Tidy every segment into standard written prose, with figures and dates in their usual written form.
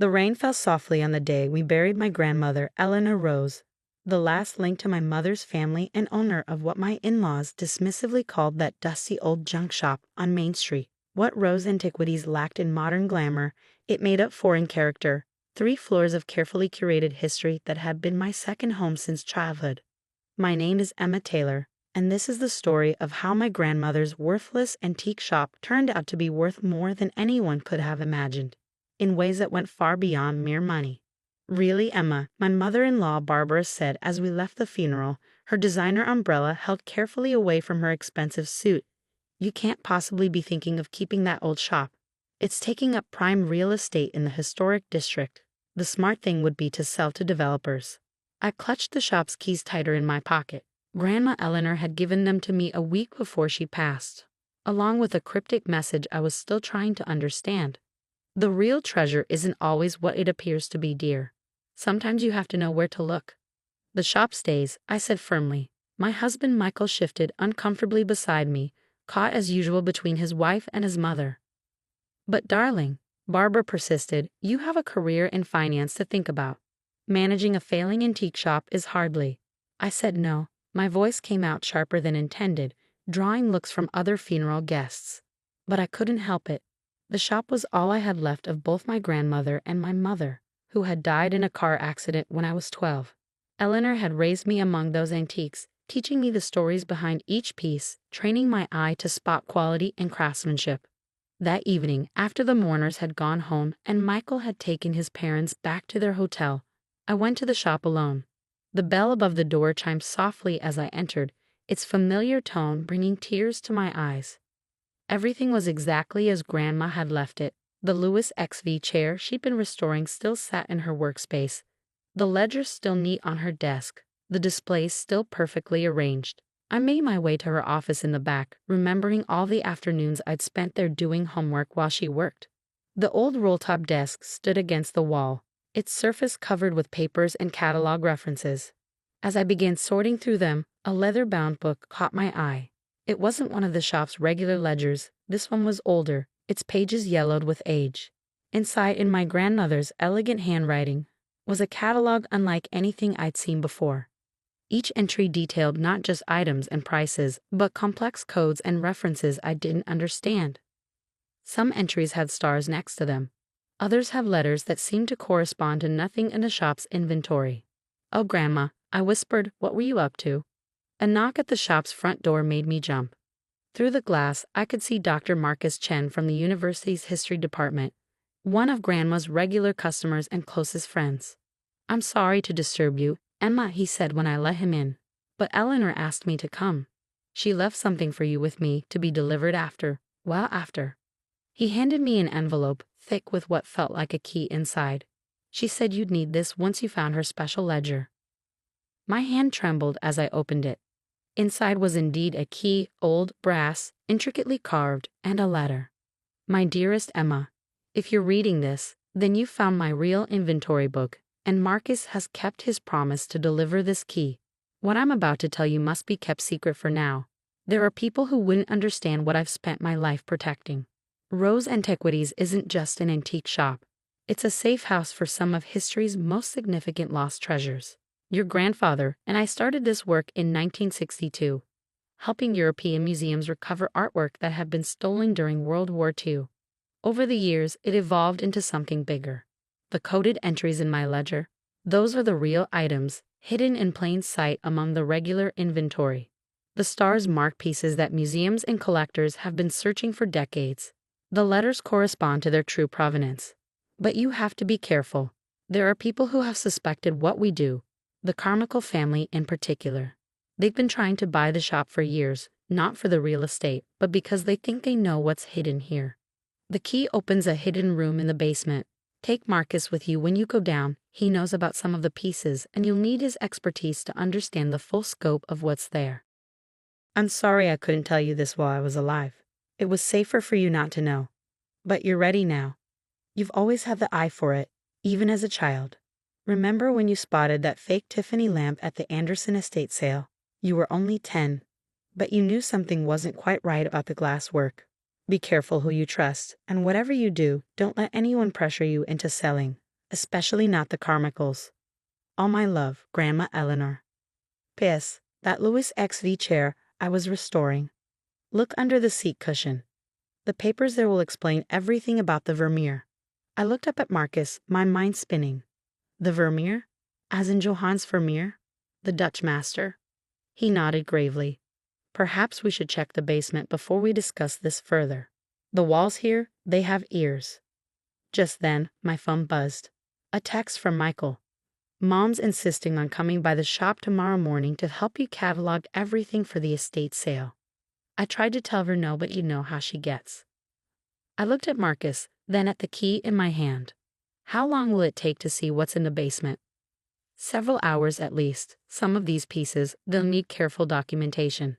The rain fell softly on the day we buried my grandmother, Eleanor Rose, the last link to my mother's family and owner of what my in-laws dismissively called that dusty old junk shop on Main Street. What Rose Antiquities lacked in modern glamour, it made up for in character. 3 floors of carefully curated history that had been my second home since childhood. My name is Emma Taylor, and this is the story of how my grandmother's worthless antique shop turned out to be worth more than anyone could have imagined, in ways that went far beyond mere money. "Really, Emma," my mother-in-law Barbara said as we left the funeral, her designer umbrella held carefully away from her expensive suit, "you can't possibly be thinking of keeping that old shop. It's taking up prime real estate in the historic district. The smart thing would be to sell to developers." I clutched the shop's keys tighter in my pocket. Grandma Eleanor had given them to me a week before she passed, along with a cryptic message I was still trying to understand. The real treasure isn't always what it appears to be, dear. Sometimes you have to know where to look. "The shop stays," I said firmly. My husband Michael shifted uncomfortably beside me, caught as usual between his wife and his mother. "But darling," Barbara persisted, "you have a career in finance to think about. Managing a failing antique shop is hardly—" I said no. My voice came out sharper than intended, drawing looks from other funeral guests. But I couldn't help it. The shop was all I had left of both my grandmother and my mother, who had died in a car accident when I was 12. Eleanor had raised me among those antiques, teaching me the stories behind each piece, training my eye to spot quality and craftsmanship. That evening, after the mourners had gone home and Michael had taken his parents back to their hotel, I went to the shop alone. The bell above the door chimed softly as I entered, its familiar tone bringing tears to my eyes. Everything was exactly as Grandma had left it. The Lewis XV chair she'd been restoring still sat in her workspace, the ledger still neat on her desk, the displays still perfectly arranged. I made my way to her office in the back, remembering all the afternoons I'd spent there doing homework while she worked. The old roll-top desk stood against the wall, its surface covered with papers and catalog references. As I began sorting through them, a leather-bound book caught my eye. It wasn't one of the shop's regular ledgers. This one was older, its pages yellowed with age. Inside, in my grandmother's elegant handwriting, was a catalog unlike anything I'd seen before. Each entry detailed not just items and prices, but complex codes and references I didn't understand. Some entries had stars next to them. Others have letters that seemed to correspond to nothing in the shop's inventory. "Oh, Grandma," I whispered, "what were you up to?" A knock at the shop's front door made me jump. Through the glass, I could see Dr. Marcus Chen from the university's history department, one of Grandma's regular customers and closest friends. "I'm sorry to disturb you, Emma," he said when I let him in, "but Eleanor asked me to come. She left something for you with me to be delivered after." He handed me an envelope, thick with what felt like a key inside. "She said you'd need this once you found her special ledger." My hand trembled as I opened it. Inside was indeed a key, old, brass, intricately carved, and a letter. "My dearest Emma, if you're reading this, then you found my real inventory book, and Marcus has kept his promise to deliver this key. What I'm about to tell you must be kept secret for now. There are people who wouldn't understand what I've spent my life protecting. Rose Antiquities isn't just an antique shop. It's a safe house for some of history's most significant lost treasures. Your grandfather and I started this work in 1962, helping European museums recover artwork that had been stolen during World War II. Over the years, it evolved into something bigger. The coded entries in my ledger, those are the real items, hidden in plain sight among the regular inventory. The stars mark pieces that museums and collectors have been searching for decades. The letters correspond to their true provenance. But you have to be careful. There are people who have suspected what we do, the Carmichael family in particular. They've been trying to buy the shop for years, not for the real estate, but because they think they know what's hidden here. The key opens a hidden room in the basement. Take Marcus with you when you go down. He knows about some of the pieces, and you'll need his expertise to understand the full scope of what's there. I'm sorry I couldn't tell you this while I was alive. It was safer for you not to know. But you're ready now. You've always had the eye for it, even as a child. Remember when you spotted that fake Tiffany lamp at the Anderson estate sale? You were only 10, but you knew something wasn't quite right about the glass work. Be careful who you trust, and whatever you do, don't let anyone pressure you into selling. especially not the Carmichaels. All my love, Grandma Eleanor. P.S. That Louis XV chair I was restoring. Look under the seat cushion. The papers there will explain everything about the Vermeer. I looked up at Marcus, my mind spinning. The Vermeer? As in Johannes Vermeer? The Dutch master? He nodded gravely. Perhaps we should check the basement before we discuss this further. The walls here, they have ears. Just then, my phone buzzed. A text from Michael. Mom's insisting on coming by the shop tomorrow morning to help you catalog everything for the estate sale. I tried to tell her no, but you know how she gets. I looked at Marcus, then at the key in my hand. How long will it take to see what's in the basement? Several hours at least. Some of these pieces, they'll need careful documentation.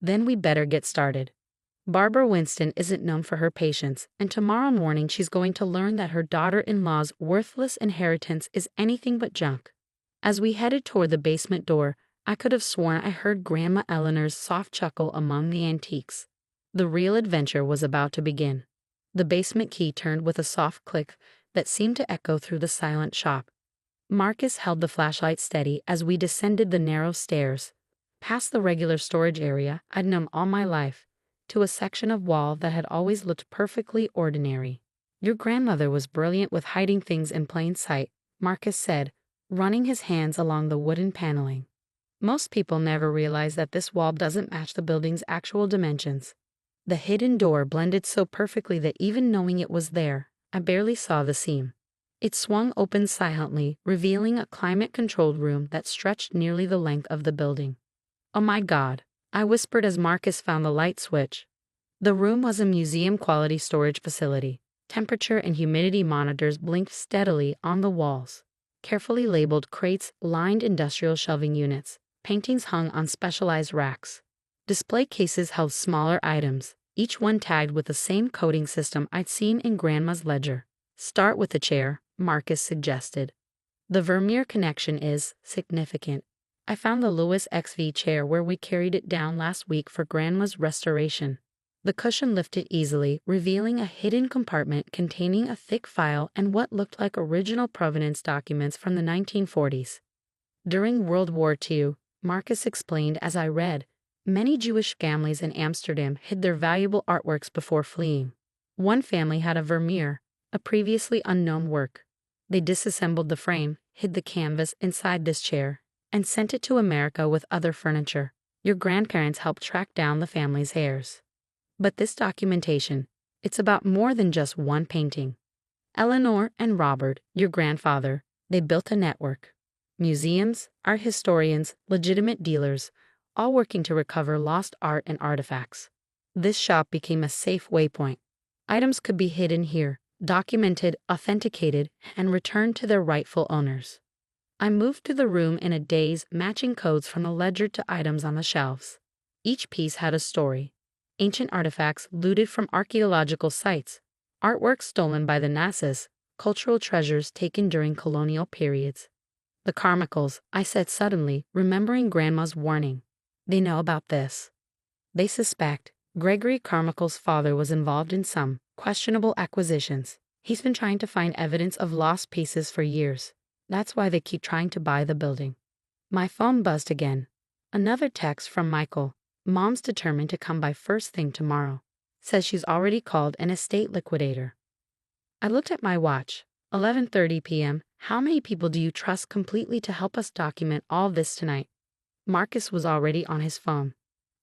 Then we better get started. Barbara Winston isn't known for her patience, and tomorrow morning she's going to learn that her daughter-in-law's worthless inheritance is anything but junk. As we headed toward the basement door, I could have sworn I heard Grandma Eleanor's soft chuckle among the antiques. The real adventure was about to begin. The basement key turned with a soft click that seemed to echo through the silent shop. Marcus held the flashlight steady as we descended the narrow stairs, past the regular storage area I'd known all my life, to a section of wall that had always looked perfectly ordinary. Your grandmother was brilliant with hiding things in plain sight, Marcus said, running his hands along the wooden paneling. Most people never realize that this wall doesn't match the building's actual dimensions. The hidden door blended so perfectly that even knowing it was there, I barely saw the seam. It swung open silently, revealing a climate-controlled room that stretched nearly the length of the building. "Oh my God," I whispered as Marcus found the light switch. The room was a museum-quality storage facility. Temperature and humidity monitors blinked steadily on the walls. Carefully labeled crates lined industrial shelving units. Paintings hung on specialized racks. Display cases held smaller items, each one tagged with the same coding system I'd seen in Grandma's ledger. "Start with the chair," Marcus suggested. "The Vermeer connection is significant. I found the Louis XV chair where we carried it down last week for Grandma's restoration." The cushion lifted easily, revealing a hidden compartment containing a thick file and what looked like original provenance documents from the 1940s. During World War II, Marcus explained as I read, many Jewish families in Amsterdam hid their valuable artworks before fleeing. One family had a Vermeer, a previously unknown work. They disassembled the frame, hid the canvas inside this chair, and sent it to America with other furniture. Your grandparents helped track down the family's heirs. But this documentation, it's about more than just one painting. Eleanor and Robert, your grandfather, they built a network. Museums, art historians, legitimate dealers, all working to recover lost art and artifacts. This shop became a safe waypoint. Items could be hidden here, documented, authenticated, and returned to their rightful owners. I moved through the room in a daze, matching codes from the ledger to items on the shelves. Each piece had a story. Ancient artifacts looted from archaeological sites, artwork stolen by the Nazis, cultural treasures taken during colonial periods. "The Carmichaels," I said suddenly, remembering Grandma's warning. "They know about this. They suspect Gregory Carmichael's father was involved in some questionable acquisitions. He's been trying to find evidence of lost pieces for years. That's why they keep trying to buy the building." My phone buzzed again. Another text from Michael. "Mom's determined to come by first thing tomorrow. Says she's already called an estate liquidator." I looked at my watch. 11:30 p.m. How many people do you trust completely to help us document all this tonight? Marcus was already on his phone.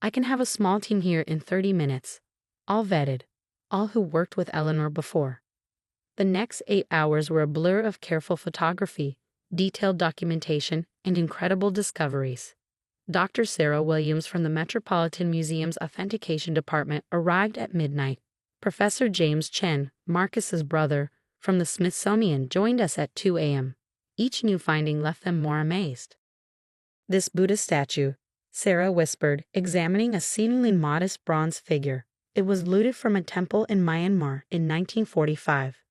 "I can have a small team here in 30 minutes. All vetted. All who worked with Eleanor before." The next 8 hours were a blur of careful photography, detailed documentation, and incredible discoveries. Dr. Sarah Williams from the Metropolitan Museum's Authentication Department arrived at midnight. Professor James Chen, Marcus's brother, from the Smithsonian joined us at 2 a.m. Each new finding left them more amazed. "This Buddha statue," Sarah whispered, examining a seemingly modest bronze figure. "It was looted from a temple in Myanmar in 1945.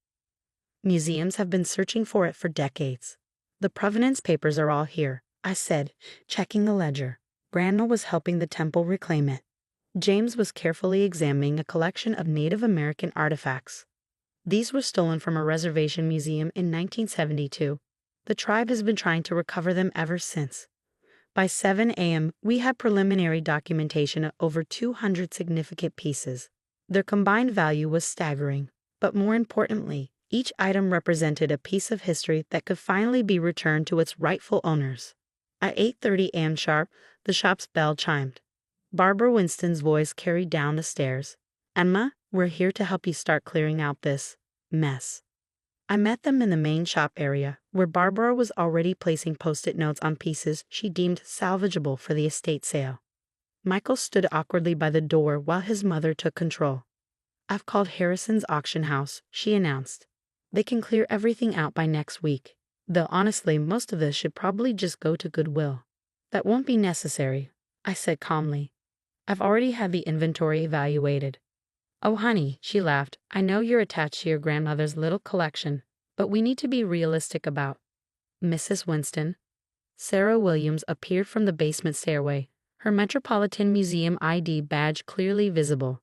Museums have been searching for it for decades. The provenance papers are all here," I said, checking the ledger. Grandma was helping the temple reclaim it. James was carefully examining a collection of Native American artifacts. These were stolen from a reservation museum in 1972. The tribe has been trying to recover them ever since. By 7 a.m., we had preliminary documentation of over 200 significant pieces. Their combined value was staggering, but more importantly, each item represented a piece of history that could finally be returned to its rightful owners. At 8:30 a.m. sharp, the shop's bell chimed. Barbara Winston's voice carried down the stairs. "Emma, we're here to help you start clearing out this mess." I met them in the main shop area, where Barbara was already placing post-it notes on pieces she deemed salvageable for the estate sale. Michael stood awkwardly by the door while his mother took control. "I've called Harrison's auction house," she announced. "They can clear everything out by next week. Though honestly, most of this should probably just go to Goodwill." "That won't be necessary," I said calmly. "I've already had the inventory evaluated." "Oh, honey," she laughed, "I know you're attached to your grandmother's little collection, but we need to be realistic about Mrs. Winston." Sarah Williams appeared from the basement stairway, her Metropolitan Museum ID badge clearly visible.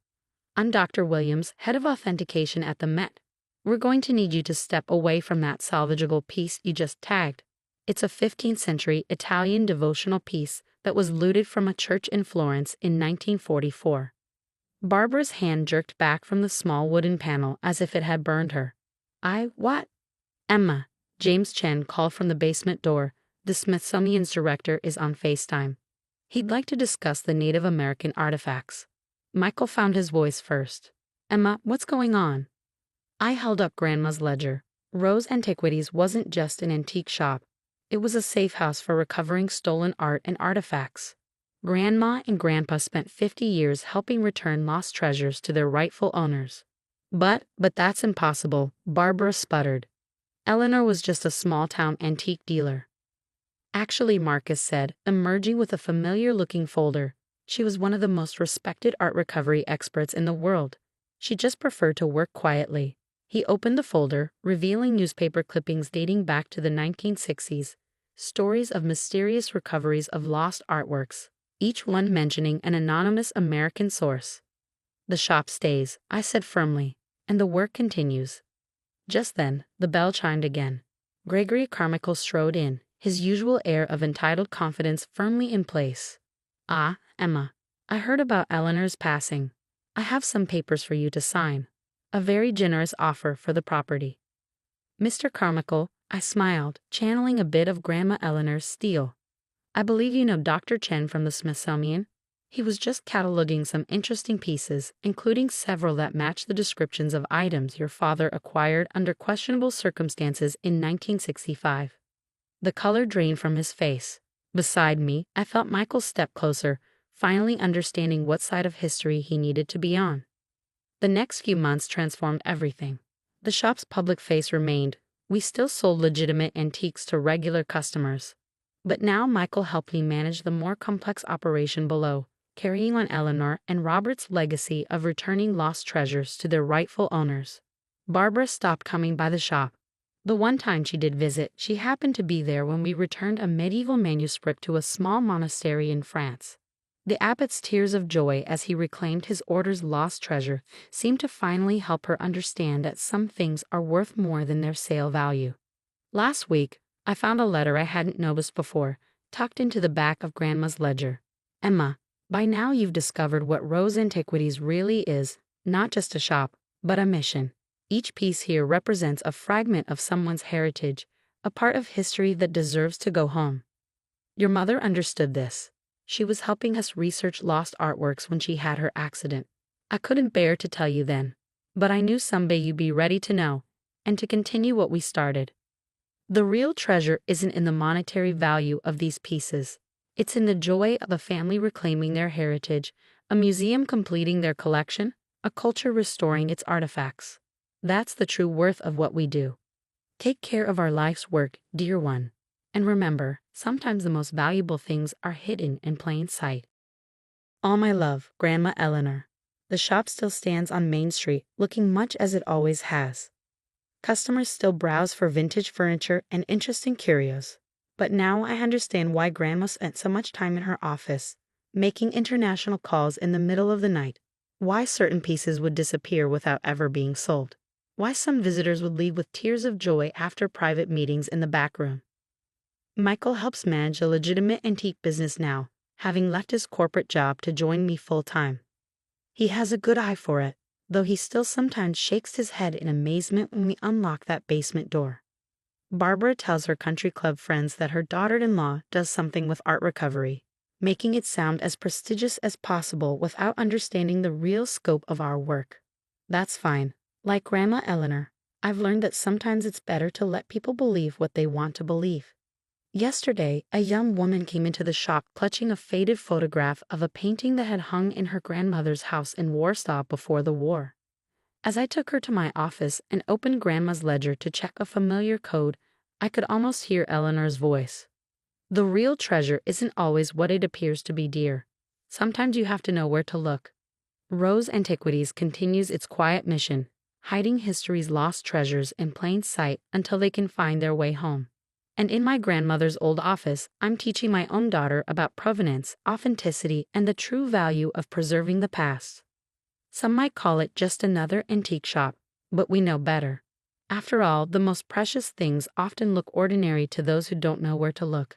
"I'm Dr. Williams, head of authentication at the Met. We're going to need you to step away from that salvageable piece you just tagged. It's a 15th century Italian devotional piece that was looted from a church in Florence in 1944. Barbara's hand jerked back from the small wooden panel as if it had burned her. What? "Emma," James Chen called from the basement door, "the Smithsonian's director is on FaceTime. He'd like to discuss the Native American artifacts." Michael found his voice first. "Emma, what's going on?" I held up Grandma's ledger. Rose Antiquities wasn't just an antique shop. It was a safe house for recovering stolen art and artifacts. Grandma and Grandpa spent 50 years helping return lost treasures to their rightful owners. But that's impossible," Barbara sputtered. "Eleanor was just a small-town antique dealer." "Actually," Marcus said, emerging with a familiar-looking folder, "she was one of the most respected art recovery experts in the world. She just preferred to work quietly." He opened the folder, revealing newspaper clippings dating back to the 1960s, stories of mysterious recoveries of lost artworks, each one mentioning an anonymous American source. "The shop stays," I said firmly, "and the work continues." Just then, the bell chimed again. Gregory Carmichael strode in, his usual air of entitled confidence firmly in place. "Ah, Emma, I heard about Eleanor's passing. I have some papers for you to sign. A very generous offer for the property." "Mr. Carmichael," I smiled, channeling a bit of Grandma Eleanor's steel. "I believe you know Dr. Chen from the Smithsonian." He was just cataloging some interesting pieces, including several that matched the descriptions of items your father acquired under questionable circumstances in 1965. The color drained from his face. Beside me, I felt Michael step closer, finally understanding what side of history he needed to be on. The next few months transformed everything. The shop's public face remained. We still sold legitimate antiques to regular customers. But now Michael helped me manage the more complex operation below, carrying on Eleanor and Robert's legacy of returning lost treasures to their rightful owners. Barbara stopped coming by the shop. The one time she did visit, she happened to be there when we returned a medieval manuscript to a small monastery in France. The abbot's tears of joy as he reclaimed his order's lost treasure seemed to finally help her understand that some things are worth more than their sale value. Last week, I found a letter I hadn't noticed before, tucked into the back of Grandma's ledger. "Emma, by now you've discovered what Rose Antiquities really is, not just a shop, but a mission. Each piece here represents a fragment of someone's heritage, a part of history that deserves to go home." Your mother understood this. She was helping us research lost artworks when she had her accident. I couldn't bear to tell you then, but I knew someday you'd be ready to know, and to continue what we started. The real treasure isn't in the monetary value of these pieces. It's in the joy of a family reclaiming their heritage, a museum completing their collection, a culture restoring its artifacts. That's the true worth of what we do. Take care of our life's work, dear one. And remember, sometimes the most valuable things are hidden in plain sight. All my love, Grandma Eleanor. The shop still stands on Main Street, looking much as it always has. Customers still browse for vintage furniture and interesting curios. But now I understand why Grandma spent so much time in her office, making international calls in the middle of the night. Why certain pieces would disappear without ever being sold. Why some visitors would leave with tears of joy after private meetings in the back room. Michael helps manage a legitimate antique business now, having left his corporate job to join me full-time. He has a good eye for it, though he still sometimes shakes his head in amazement when we unlock that basement door. Barbara tells her country club friends that her daughter-in-law does something with art recovery, making it sound as prestigious as possible without understanding the real scope of our work. That's fine. Like Grandma Eleanor, I've learned that sometimes it's better to let people believe what they want to believe. Yesterday, a young woman came into the shop clutching a faded photograph of a painting that had hung in her grandmother's house in Warsaw before the war. As I took her to my office and opened Grandma's ledger to check a familiar code, I could almost hear Eleanor's voice. The real treasure isn't always what it appears to be, dear. Sometimes you have to know where to look. Rose Antiquities continues its quiet mission, hiding history's lost treasures in plain sight until they can find their way home. And in my grandmother's old office, I'm teaching my own daughter about provenance, authenticity, and the true value of preserving the past. Some might call it just another antique shop, but we know better. After all, the most precious things often look ordinary to those who don't know where to look.